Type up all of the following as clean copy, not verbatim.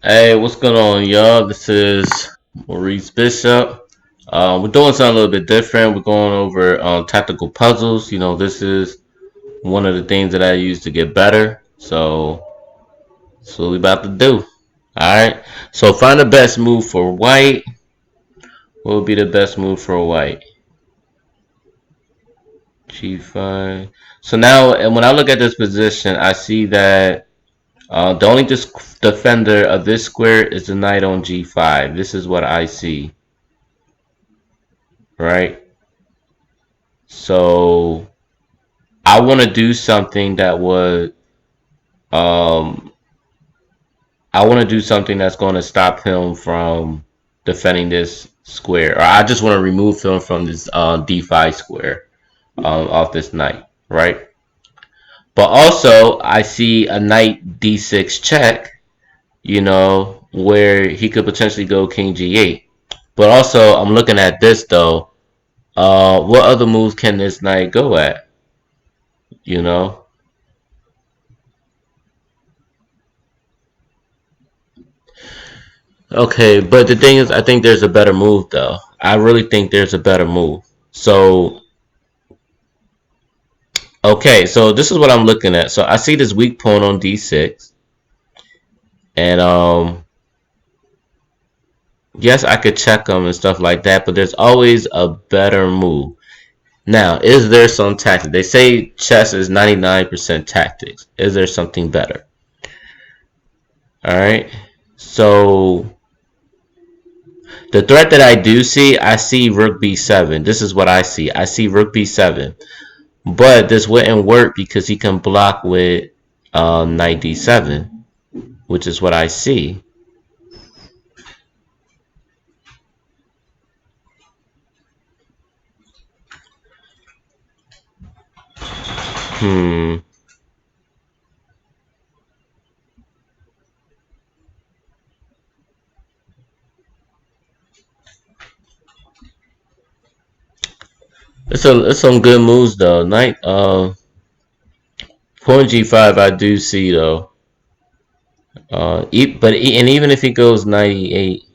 Hey, what's going on, y'all? This is Maurice Bishop. We're doing something a little bit different. We're going over tactical puzzles. This is one of the things that I use to get better. So that's what we're about to do. All right. So find the best move for white. What would be the best move for white? G5. So now, and when I look at this position, I see that the only defender of this square is the knight on G5. This is what I see, right? So I want to do something that would um I want to do something that's going to stop him from defending this square, or I just want to remove him from this d5 square off this knight, right? But also I see a knight d6 check, where he could potentially go king g8. But also I'm looking at this though. What other moves can this knight go at? You know, Okay, but the thing is, I think there's a better move though. I really think there's a better move. So, okay, so this is what I'm looking at. So I see this weak pawn on d6, and yes, I could check him and stuff like that, but there's always a better move. Now, is there some tactic? They say chess is 99% tactics. Is there something better? All right. So the threat that I do see, I see rook b7. This is what I see. I see rook b7. But this wouldn't work because he can block with knight d7, which is what I see. Hmm. It's some good moves though. Knight pawn g5 I do see though. And even if he goes knight e8,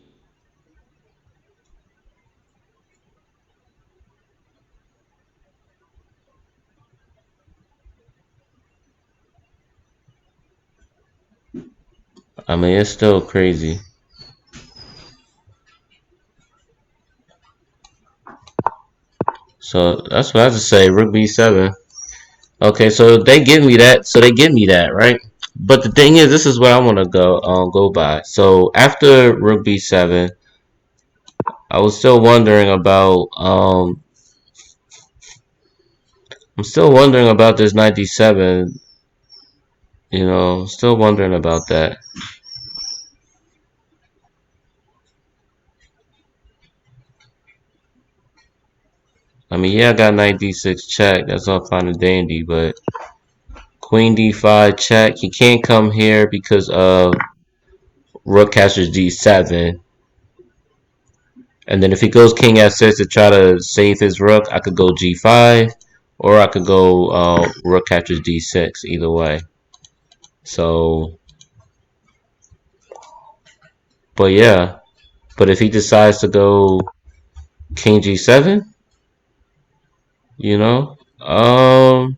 I mean it's still crazy. So that's what I have to say. Rook b7. Okay, so they give me that. So they give me that, right? But the thing is, this is what I want to go by. So after rook b7, I was still wondering about I'm still wondering about this 97. Still wondering about that. I mean, yeah, I got knight d6 check. That's all fine and dandy, but queen d5 check. He can't come here because of rook captures d7. And then if he goes king f6 to try to save his rook, I could go g5, or I could go rook captures d6. Either way. So, but yeah. But if he decides to go king g7, you know, I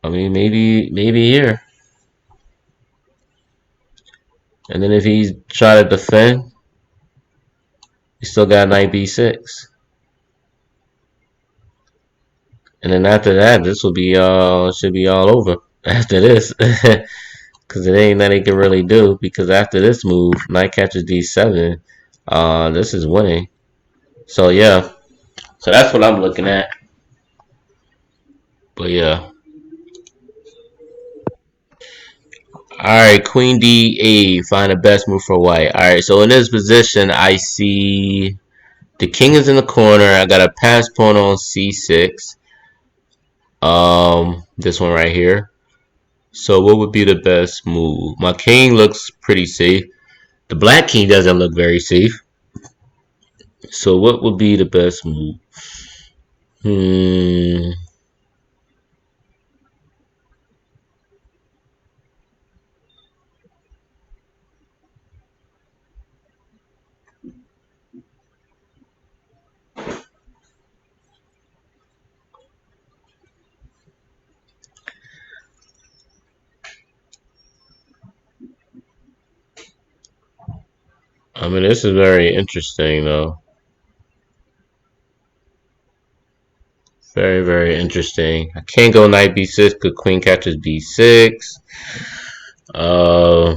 mean, maybe here. And then if he try to defend, he still got knight b6. And then after that, this will be should be all over after this. Because it ain't that he can really do. Because after this move, knight catches d7, this is winning. So yeah. So that's what I'm looking at. But yeah. Alright, queen d8. Find the best move for white. Alright, so in this position, I see the king is in the corner. I got a pass pawn on c6. This one right here. So what would be the best move? My king looks pretty safe. The black king doesn't look very safe. So what would be the best move? Hmm. I mean, this is very interesting, though. Very, very interesting. I can't go knight b6 because queen catches b6. Uh,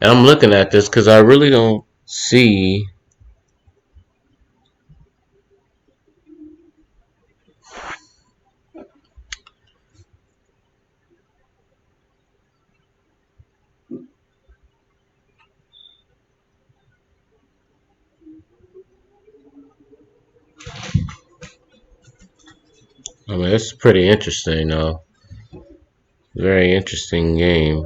and I'm looking at this because I really don't see. I mean, it's pretty interesting, though. Very interesting game.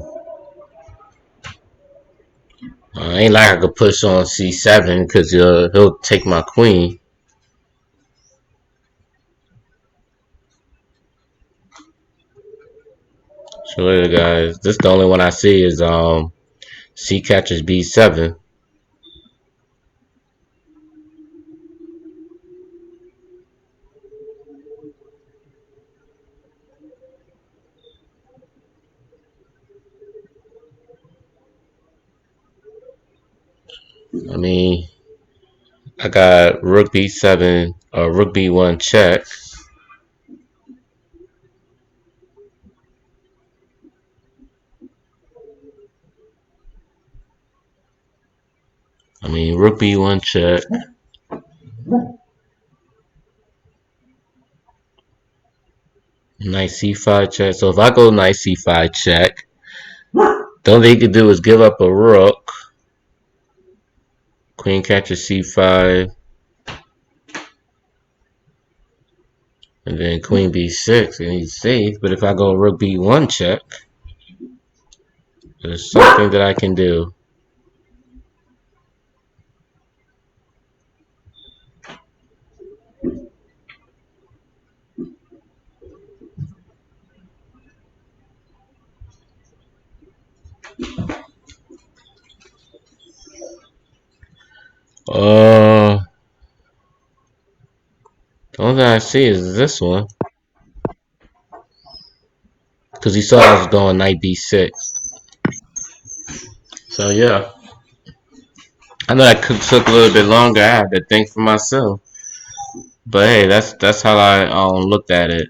Ain't like I could push on c7 because he'll take my queen. So later, guys. This the only one I see is c catches b7. I mean, I got rook b7 or rook b1 check. I mean, rook b1 check. Knight c5 check. So if I go knight c5 check, the only thing he could do is give up a rook. Queen catches c5. And then queen b6, and he's safe. But if I go rook b1 check, there's something that I can do. Uh, the only thing I see is this one. Because he saw I was going knight b6. So yeah. I know that took a little bit longer. I had to think for myself. But hey, that's how I looked at it.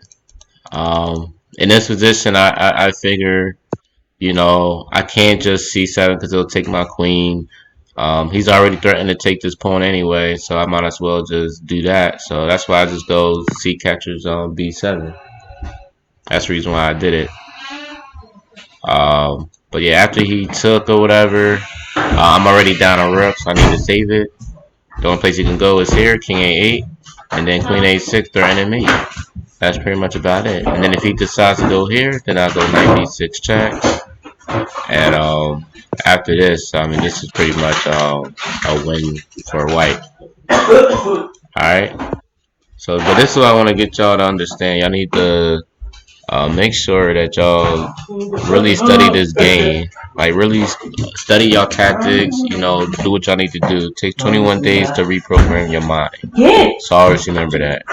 In this position, I figure, I can't just c7 because it'll take my queen. He's already threatened to take this pawn anyway, so I might as well just do that. So that's why I just go c catches b7. That's the reason why I did it. But yeah, after he took or whatever, I'm already down a rook, so I need to save it. The only place you can go is here, king a8, and then queen a6 threatening me. That's pretty much about it. And then if he decides to go here, then I'll go knight b6 check. And after this, I mean, this is pretty much a win for white. Alright? So, but this is what I want to get y'all to understand. Y'all need to make sure that y'all really study this game. Like, really study y'all tactics. Do what y'all need to do. It takes 21 days to reprogram your mind. So always remember that.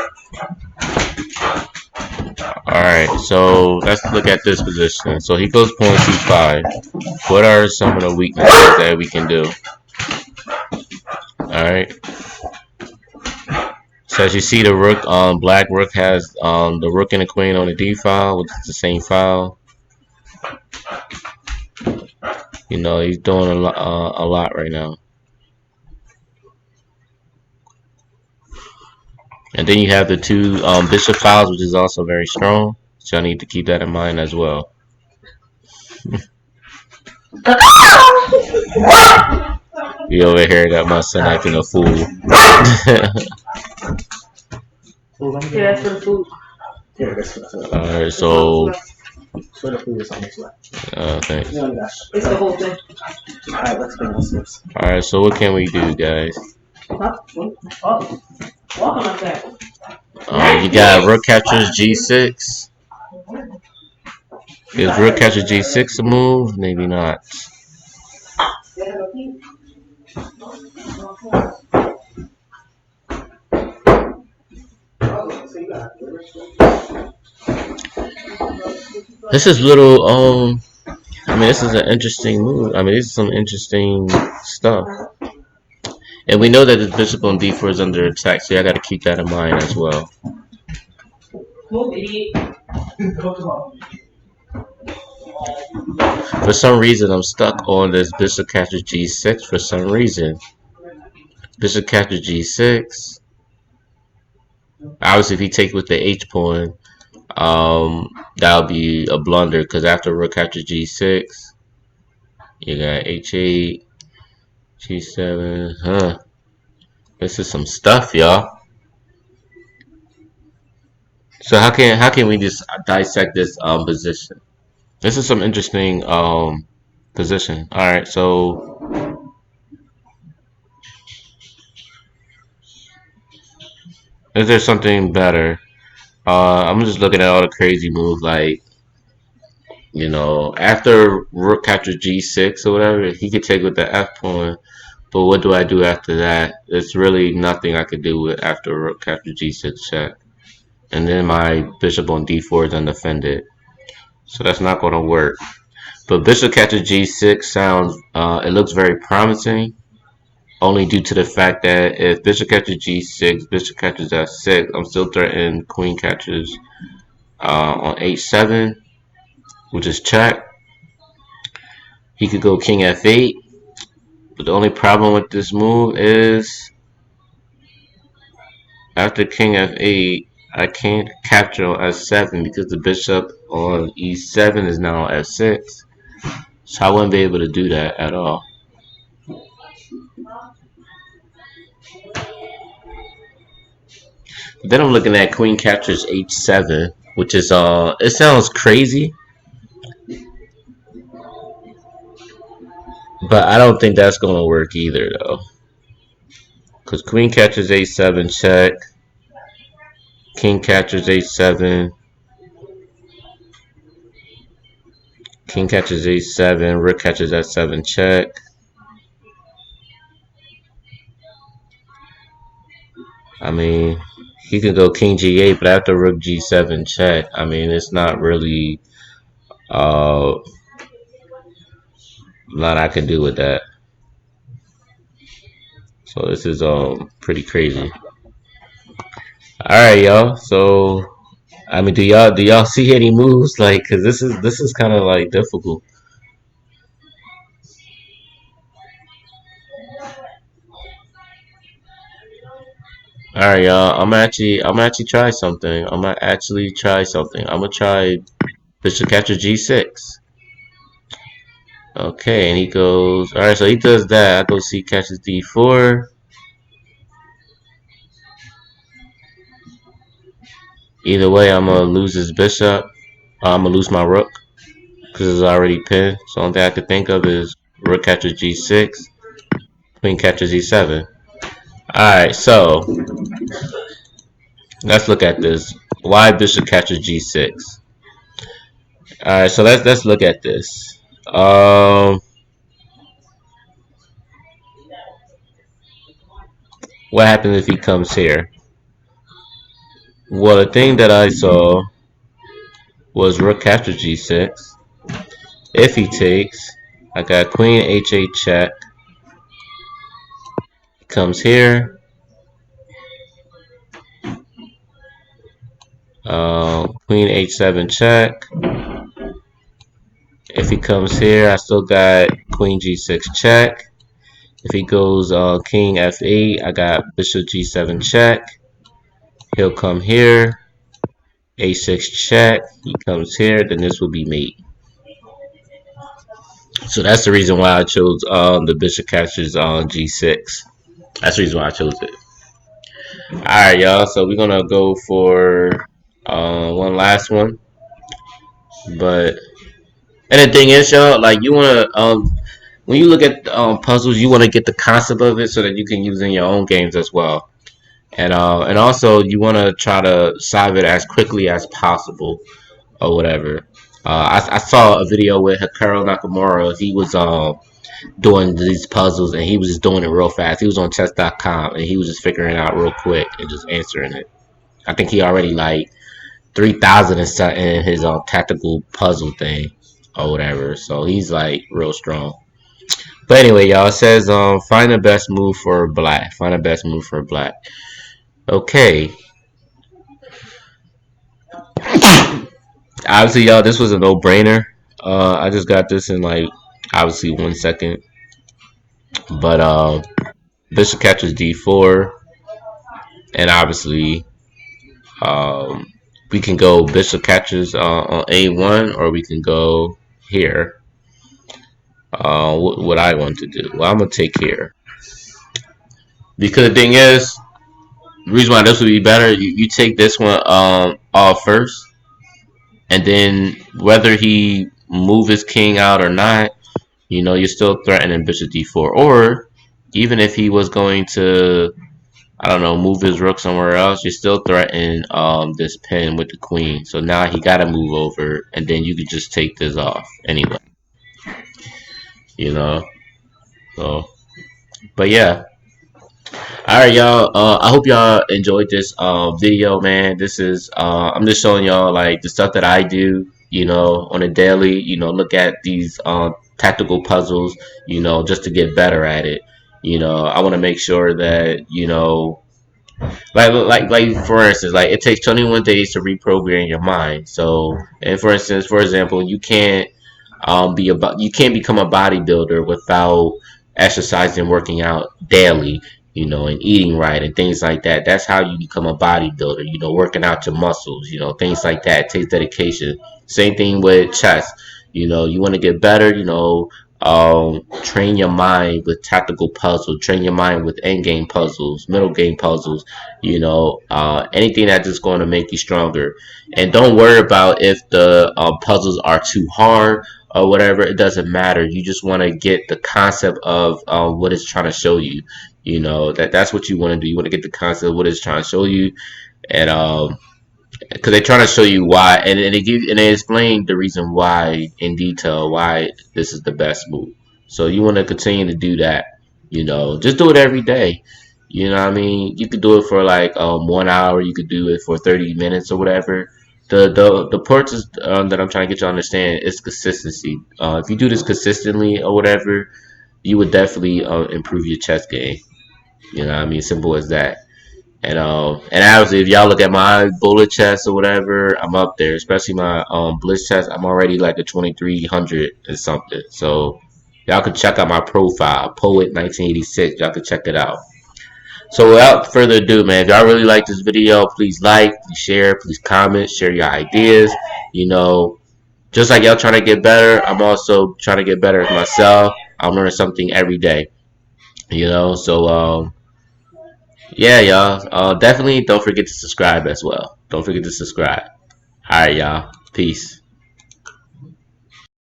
Alright, so let's look at this position. So he goes pawn c5. What are some of the weaknesses that we can do? Alright. So as you see, the rook, black rook has the rook and the queen on the d file, which is the same file. He's doing a lot right now. And then you have the two bishop files, which is also very strong. So I need to keep that in mind as well. You over here got my son acting a fool. Alright, so thanks. It's the whole thing. Alright, so what can we do, guys? You got rook captures g6. Is rook captures g6 a move? Maybe not. This is little I mean, this is an interesting move. I mean, this is some interesting stuff. And we know that the bishop on d4 is under attack, so I got to keep that in mind as well. For some reason, I'm stuck on this bishop captures g6 for some reason. Bishop captures g6. Obviously, if he takes with the h pawn, that'll be a blunder because after rook captures g6, you got h8, g7. Huh. This is some stuff, y'all. So how can we just dissect this position? This is some interesting position. All right, so is there something better? I'm just looking at all the crazy moves, like after rook captures g6 or whatever, he could take with the f pawn. But what do I do after that? There's really nothing I could do with after rook captures g6 check, and then my bishop on d4 is undefended, so that's not going to work. But bishop captures g6 sounds, it looks very promising, only due to the fact that if bishop catches g6, bishop catches f6, I'm still threatening queen catches on h7, which is check. He could go king f8, but the only problem with this move is after king f8, I can't capture on f7 because the bishop on e7 is now on f6, so I wouldn't be able to do that at all. Then I'm looking at queen captures h7, which is it sounds crazy, but I don't think that's gonna work either though. Cause queen catches h7 check, king catches h7, king catches h7, rook catches f7 check. I mean, he could go king g8, but after rook g7 check, I mean, it's not really a lot I can do with that. So this is pretty crazy. All right, y'all. So I mean, do y'all see any moves like? Cause this is kind of like difficult. All right, y'all. I'm actually try something. I'm gonna try bishop capture g6. Okay, and he goes. All right, so he does that. I go c catches d4. Either way, I'm gonna lose his bishop. I'm gonna lose my rook because it's already pinned. So the only thing I could think of is rook catches g6, queen catches e7. All right, so let's look at this. Why bishop catches g6? All right, so let's look at this. What happens if he comes here? Well, the thing that I saw was rook captures g6. If he takes, I got queen h8 check. He comes here. Queen h7 check. If he comes here, I still got queen g6 check. If he goes king f8, I got bishop g7 check. He'll come here, a6 check. He comes here, then this will be mate. So that's the reason why I chose the bishop captures on g6. That's the reason why I chose it. All right, y'all. So we're gonna go for one last one. But and the thing is, y'all, like you wanna when you look at puzzles, you wanna get the concept of it so that you can use in your own games as well. And also you wanna try to solve it as quickly as possible or whatever. I saw a video with Hikaru Nakamura. He was doing these puzzles and he was just doing it real fast. He was on chess.com and he was just figuring it out real quick and just answering it. I think he already like 3,000 and something in his tactical puzzle thing or whatever. So he's like real strong. But anyway, y'all, it says find the best move for black. Find the best move for black. Okay. Obviously, y'all, this was a no brainer. I just got this in like obviously 1 second. But bishop catches d4, and obviously um, we can go bishop catches on a1, or we can go here. What I want to do? Well, I'm gonna take here because the thing is, the reason why this would be better, you take this one off first, and then whether he move his king out or not, you're still threatening bishop d4. Or even if he was going to, I don't know, move his rook somewhere else, you're still threatening this pin with the queen. So now he got to move over, and then you could just take this off anyway. You know. So, but yeah. All right, y'all. I hope y'all enjoyed this video, man. This is I'm just showing y'all like the stuff that I do, on a daily. Look at these tactical puzzles, just to get better at it. I want to make sure that like for instance, like it takes 21 days to reprogram your mind. So, and for example, you can't become a bodybuilder without exercising, working out daily, and eating right and things like that. That's how you become a bodybuilder, working out your muscles, things like that. It takes dedication. Same thing with chess. You want to get better, train your mind with tactical puzzles, train your mind with end game puzzles, middle game puzzles, anything that's just going to make you stronger. And don't worry about if the puzzles are too hard or whatever. It doesn't matter. You just want to get the concept of what it's trying to show you. That's what you want to do. You want to get the concept of what it's trying to show you, and because they're trying to show you why, and they explain the reason why in detail why this is the best move. So you want to continue to do that. Just do it every day. You know what I mean? You could do it for like 1 hour. You could do it for 30 minutes or whatever. The purpose that I'm trying to get you to understand is consistency. If you do this consistently or whatever, you would definitely improve your chess game. You know what I mean? Simple as that. And obviously, if y'all look at my bullet chest or whatever, I'm up there. Especially my blitz chest, I'm already like a 2300 or something. So y'all can check out my profile, Poet 1986. Y'all can check it out. So without further ado, man, if y'all really like this video, please like, please share, please comment, share your ideas. You know, just like y'all trying to get better, I'm also trying to get better as myself. I'm learning something every day. So yeah, y'all. Definitely don't forget to subscribe as well. Don't forget to subscribe. All right, y'all. Peace.